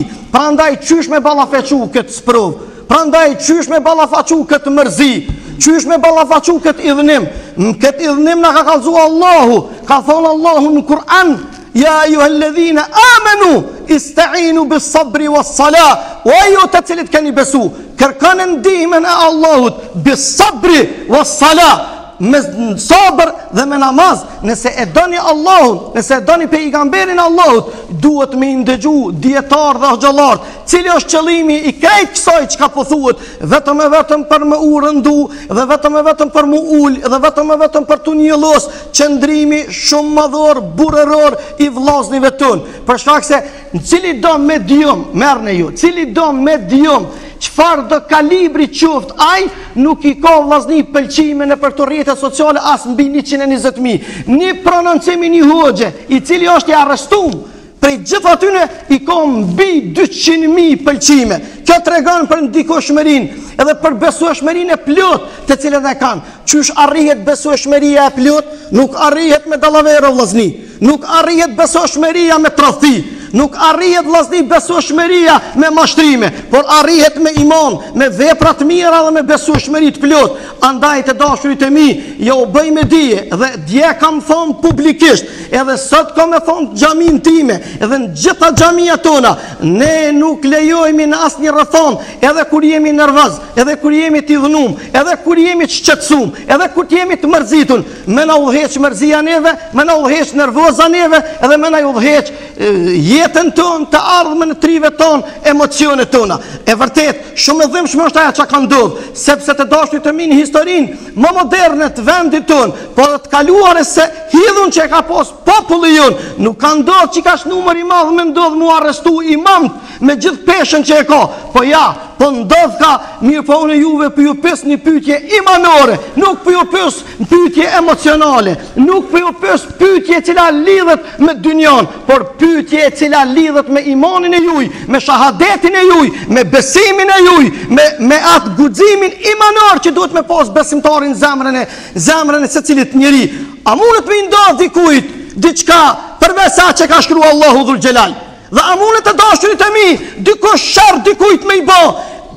Prandaj qysh me ballafaqu këtë sprov, prandaj qysh me ballafaqu këtë mërzi, qysh me ballafaqu këtë idhnim. Këtë idhnim na ka kallëzu Allahu, ka thonë Allahu në Kur'an: Ja ayyuhalladhina amanu ista'inu bis sabri was salah. O ju të cilët keni besu, kërkoni ndihmën e Allahut bis sabri was salah, me sabër dhe me namaz. Nëse e doni Allahun, nëse e doni pejgamberin Allahut, duhet me ndëgju dietar dhe xhallar, cili është qëllimi i krejt kësaj çka po thuhet, vetëm e vetëm për më u rëndu, dhe vetëm e vetëm për më ul, dhe vetëm e vetëm për të njëllos qëndrimi shumë madhor, burrëror i vllaznive ton. Për shkak se në cili do medium, merrni ju, cili do medium, çfarë do kalibri qoftë ai, nuk i ka vllazni pëlqime në për të rrjetet sociale as mbi 120.000. Një prononcimi një hoxhe, i cili është i arrestuar, prej gjithë atyne i ka mbi 200.000 pëlqime. Kjo tregon për ndikoshmërinë edhe për besueshmërinë e plot të cilën e kanë. Qysh arrihet besueshmëria e plot? Nuk arrihet me dallavero vllazni, nuk arrihet besueshmëria me tradhti, nuk arrihet vllazni besueshmëria me mashtrime, por arrihet me iman, me vepra të mira dhe me besueshmëri të plot. Andaj të dashurit e mi, jo u bëj me dije, dhe dje kam thonë publikisht, edhe sot kam e thonë xhamin time, edhe në gjitha xhamia tona, ne nuk lejojmë në asnjë rrethon, edhe kur jemi nervoz, edhe kur jemi të idhnum, edhe kur jemi të shqetësum, edhe kur jemi të mërzitun, me na udhëheq mërzia neve, me na udhëheq nervoza neve, edhe me na udhëheq jetën tonë, të ardhmen e trive tonë, emocionet tona. E vërtet, shumë e dhimbshme është ajo që ka ndodhur, sepse të dashurit e mi në historinë më moderne të vendit tonë, por të kaluare se hidhun që e ka pas populli jonë, nuk ka ndodhur që ka numër i madh me ndodh mu arrestu imam me gjithë peshën që e ka. Po ja, po ndodh ka, mirë po unë juve për ju pës një pyetje imanore, nuk për ju pës një pyetje emocionale, nuk për ju pës pyetje cila lidhet me dynjan, por pyetje cila lidhet me imanin e juj, me shahadetin e juj, me besimin e juj, me atë guximin imanor që duhet me pas besimtarin zemrën e secilit njeri. A mundet me ndodh dikujt diçka përveç sa që ka shkruar Allahu Dhul Xhelal? Dhe a mundet të dashurit e mi dikush sharr dikujt me i bë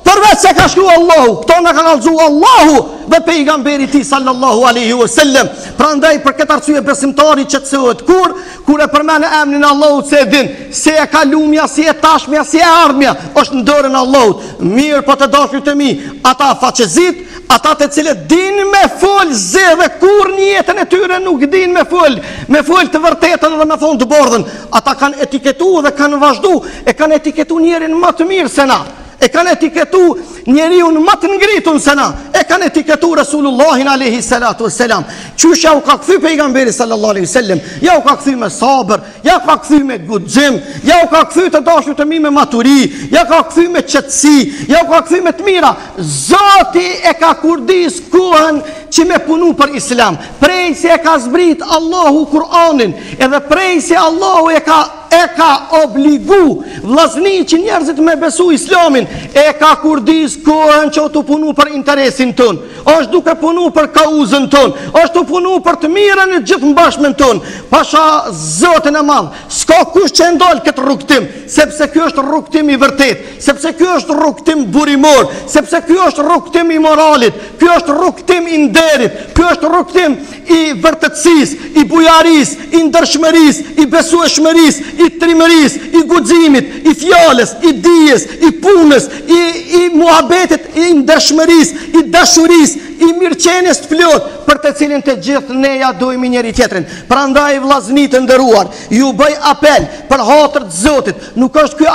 përveç se ka shkruar Allahu? Këto na ka kallëzuar Allahu dhe pejgamberi i tij sallallahu alaihi wasallam. Prandaj për këtë arsye besimtari qetësohet kur e përmend emrin e Allahut, se e din se e ka lumja, si e tashmja, si e ardhmja është në dorën e Allahut. Mirë, po të dashurit e mi, ata faqezit, ata të cilët din me fol zë dhe kur një jetën e tyre nuk din me fol të vërtetën dhe me thonë të bordhën, ata kanë etiketu dhe kanë vazhdu, e kanë etiketu njerin më të mirë se na, e kanë etiketu njeriun më të ngritun se na, e kanë etiketu Resulullahin alayhi salatu wassalam. Qysh ja u ka kthy pejgamberi sallallahu alaihi wasallam, ja u ka kthy me sabër, ja u ka kthy me guxim, ja u ka kthy të dashurit e mi me maturi, ja ka kthy me qetësi, ja u ka kthy me të mira. Zoti e ka kurdis kohën që me punu për Islam, prej se e ka zbrit Allahu Kur'anin, edhe prej se Allahu e ka obligu vllazni që njerëzit me besu Islamin, e ka kurdis kohën që të punu për interesin ton, është duke punu për kauzën ton, është të punu për të mirën e gjithë mbashmën ton. Pasha Zotin e madh, s'ka kush që ndal këtë rrugtim, sepse ky është rrugtim i vërtet, sepse ky është rrugtim burimor, sepse ky është rrugtim i moralit, ky është rrugtim i nderit, ky është rrugtim i vërtetësisë, i bujarisë, i ndershmërisë, i besueshmërisë, i trimërisë, i guximit, i fjalës, i dijes, i punës, i muhabetit, i ndershmërisë, i dashurisë, i mirëqenies të plot, për të cilin të gjithë ne ja dojmë njëri tjetrin. Prandaj vllazni të nderuar, ju bëj apel për hatër të Zotit. Nuk është ky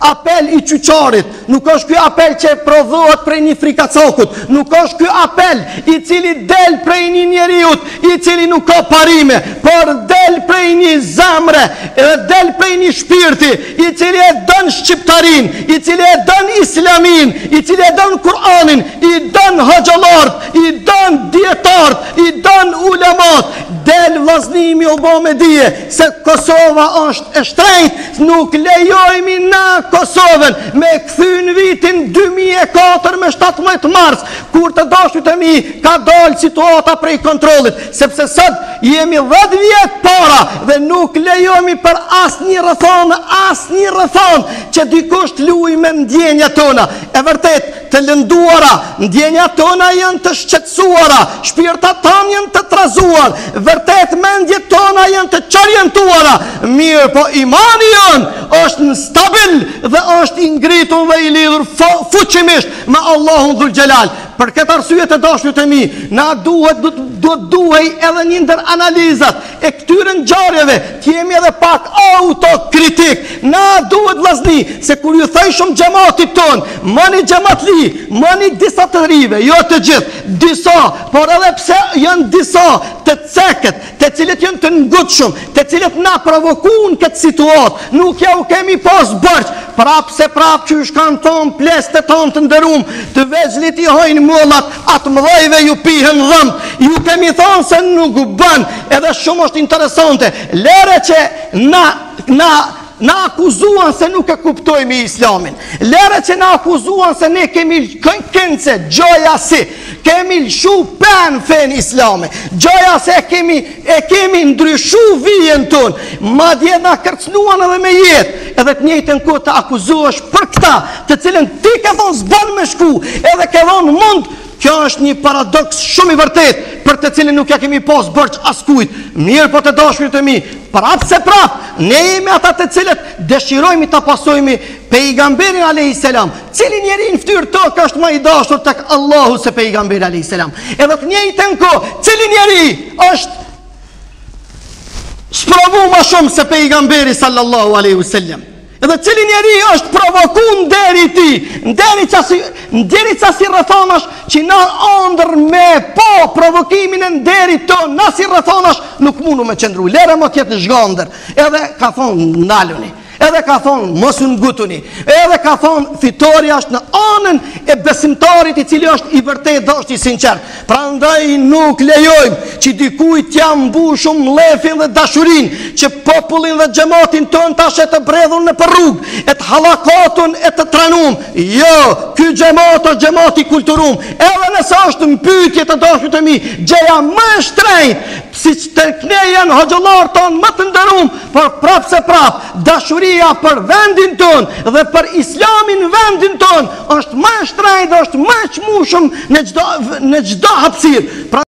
apel i qyçarit, nuk është ky apel që prodhohet prej një frikacokut, nuk është ky apel i cili del prej një njeriut i cili nuk ka parime, por del prej një zemre, del prej një shpirti i cili e don shqiptarin, i cili e don islamin, i cili e don Kur'anin, i don hoxhallar, hoxhallarët, i dën dietarët, i dën ulemat, del vllaznimi u bë me dije se Kosova është e shtrenjtë, nuk lejojmë na Kosovën me kthy në vitin 2004 me 17 mars, kur të dashurit e mi ka dalë situata prej kontrollit, sepse sot jemi 10 vjet para dhe nuk lejojmë për asnjë rrethon që dikush të luajë me ndjenjat tona. E vërtet, të lënduara, ndjenjat tona janë të shqetësuara, shpirtat tona janë të trazuar, vërtet mendjet tona janë të çorientuara. Mirë, po imani jonë është në stabil dhe është i ngritur dhe i lidhur fuqimisht me Allahun Dhul Xhelal. Për këtë arsye të dashurit e mi, na duhej edhe një ndër analizat e këtyre ngjarjeve, të jemi edhe pak autokritik. Na duhet vllazni se kur ju thoj shumë xhamatit ton, mani xhamatli, mani disa të rive, jo të gjithë, disa, por edhe pse janë disa të cekët, të cilët janë të ngutshëm, të cilët na provokojnë këtë situatë, nuk ja u kemi pas bërç, prap se prap që shkan ton ples të ton të ndërum, të veçlit i hojnë mullat, atë mëdhejve ju pihen dhëmë, ju kemi thonë se nuk bën, edhe shumë është interesante, lere që na akuzuan se nuk e kuptojmë islamin, lere që na akuzuan se ne kemi kënce, gjoja si, kemi lëshu pen fen islami, gjoja se e kemi ndryshu vijen ton, ma dje na kërcnuan edhe me jetë, edhe të njëjtën kohë të akuzohesh për këta, të cilën ti ke thonë s'ban me shku, edhe ke thonë mund. Kjo është një paradoks shumë i vërtet, për të cilin nuk ja kemi pas bërç askujt. Mirë, po të dashurit e mi, prap se prap, ne jemi ata të cilët dëshirojmë ta pasojmë pejgamberin alayhis salam. Cili njeri në fytyrë tokë është më i dashur tek Allahu se pejgamberi alayhis salam. Edhe të njëjtën kohë, cili njeri është sprovu më shumë se pejgamberi sallallahu alaihi wasallam. Edhe cili njeri është provokun deri ti, nderi qasi rrethanash që na ndër me po provokimin e nderit ton, na si rrethanash nuk mundu me qëndru, lere më tjetë zhgander, edhe ka thonë ndaluni, edhe ka thonë mos u ngutuni, edhe ka thonë fitoria është në anën e besimtarit i cili është i vërtet dhe është i sinqert. Prandaj nuk lejojmë që dikujt t'ja mbushum mlefin dhe dashurin, që popullin dhe xhamatin ton tash e të bredhun në për rrugë, e të hallakatun e të tranum. Jo, ky xhamat është xhamat i kulturum. Edhe nëse është në pyetje të dashurit e mi, gjeja më e shtrenjtë, siç tek ne janë hoxhallar ton më të nderuar, por prap se prap, dashuria për vendin ton dhe për islamin vendin ton është më e shtrenjtë, është më e çmueshëm në çdo hapësirë.